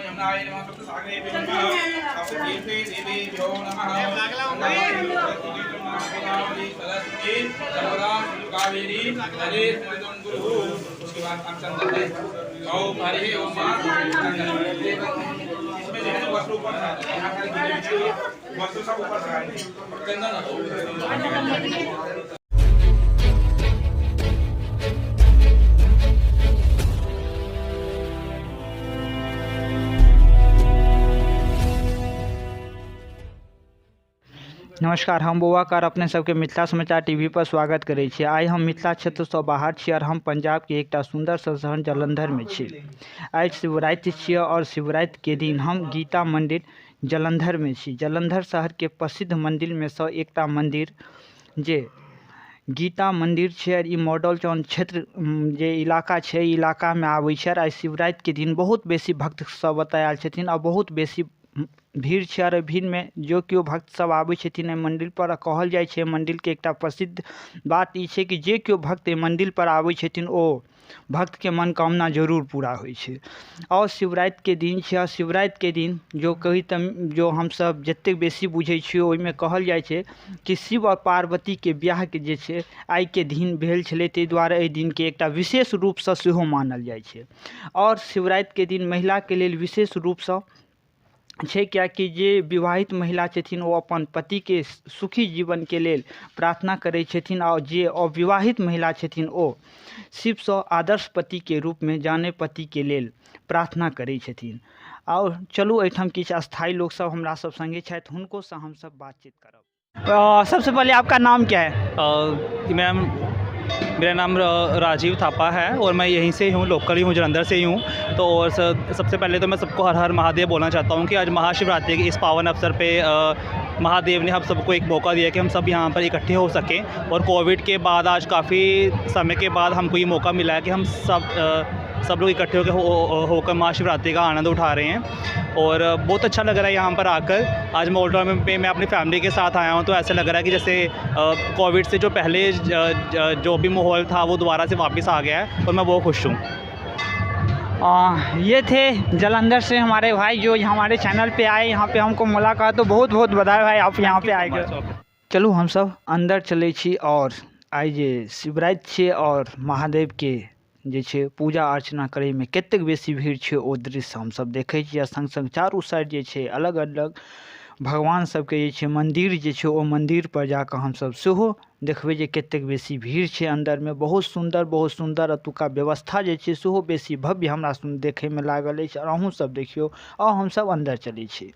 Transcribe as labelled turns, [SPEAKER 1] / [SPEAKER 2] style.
[SPEAKER 1] यमुनाय नमः सप्तसागरेभ्यो नमः सप्ततीर्थे देवेभ्यो नमः सरस्वती सर्वदा कावेरी नदे गुरु। उसके बाद हम चंदन है ओम हरि ओम इसमें जो है वस्तु ऊपर वस्तु सब ऊपर चंदन।
[SPEAKER 2] नमस्कार, हम बौआकार अपने सबके मिथिला समाचार टीवी पर स्वागत करै छी। आइ हम मिथिला क्षेत्र से बाहर छी और हम पंजाब के एक सुंदर सा शहर जलंधर में छी। आज शिवरात्रि छी और शिवरात्रि के दिन हम गीता मंदिर जलंधर में छी। जलंधर शहर के प्रसिद्ध मंदिर में से एक मंदिर जे गीता मंदिर है। ई मॉडल टाउन क्षेत्र जे इलाका है, इलाका में आबै छै। आई शिवरात्रि के दिन बहुत बेसी भक्त सब एतऽ आयल छथिन और बहुत बेसी भीड़ है। और भीड़ में जो केओ भक्त सब आबै छथिन मंदिर पर, कहल जाय छै मंदिर के एक प्रसिद्ध बात ई छै कि जे केओ भक्त मंदिर पर आबै छथिन ओ भक्त के मनोकामना जरूर पूरा होइ छै। और शिवरात्रि के दिन छै। शिवरात्रि के दिन जो कही जो हम सब जते बेसी बुझे छियै ओहिमे कहल जाय छै कि शिव और पार्वती के ब्याह के जे छै आइ के दिन भेल छलै, ताहि दुआरे एहि दिन के एक विशेष रूप से सेहो मानल जाय छै। और शिवरात्रि के दिन महिला के लेल विशेष रूप से छै, क्या कि जे विवाहित महिला छथिन ओ अपन पति के सुखी जीवन के लेल प्रार्थना करै छथिन और जे अविवाहित महिला छथिन ओ शिव से आदर्श पति के रूप में जाने पति के लेल प्रार्थना करै छथिन। और चलू एहिठाम किछु स्थायी लोग सब हमरा सब संगे छथि, हुनको से हम सब बातचीत करब। सबसे पहले आपका नाम क्या है?
[SPEAKER 3] मेरा नाम राजीव थापा है और मैं यहीं से हूँ, लोकल ही हूँ, जलंधर से ही हूँ। तो और सबसे पहले तो मैं सबको हर हर महादेव बोलना चाहता हूँ कि आज महाशिवरात्रि के इस पावन अवसर पे महादेव ने हम सबको एक मौका दिया कि हम सब यहाँ पर इकट्ठे हो सकें। और कोविड के बाद आज काफ़ी समय के बाद हमको ये मौका मिला है कि हम सब लोग इकट्ठे होकर महाशिवरात्रि का आनंद उठा रहे हैं। और बहुत अच्छा लग रहा है यहाँ पर आकर। आज मोल्डो में मैं अपनी फैमिली के साथ आया हूँ, तो ऐसा लग रहा है कि जैसे कोविड से जो पहले जो भी माहौल था वो दोबारा से वापस आ गया है और मैं बहुत खुश हूँ।
[SPEAKER 2] ये थे जलंधर से हमारे भाई जो हमारे चैनल पे आए, यहाँ पे हमको मुलाकात। तो बहुत बहुत बधाई भाई, आप यहाँ पे आए। चलू हम सब अंदर चले छी और आइ जे शिवरात्रि छै और महादेव के जे छै पूजा अर्चना करे में कतेक बेसी भीड़ छै ओ दृश्य हम सब देखे छी। संग संग चारू साइड जे छै अलग अलग भगवान सबके जे छै मंदिर जे छै ओ मंदिर पर जाकर हम सब सेहो देखबै जे कतेक बेसी भीड़ छै अंदर में। बहुत सुंदर अतुका व्यवस्था जे छै सेहो बेसी भव्य हमरा देखे में लागल अछि। और अहूँ सब देखियो और हम सब अंदर चलै छी।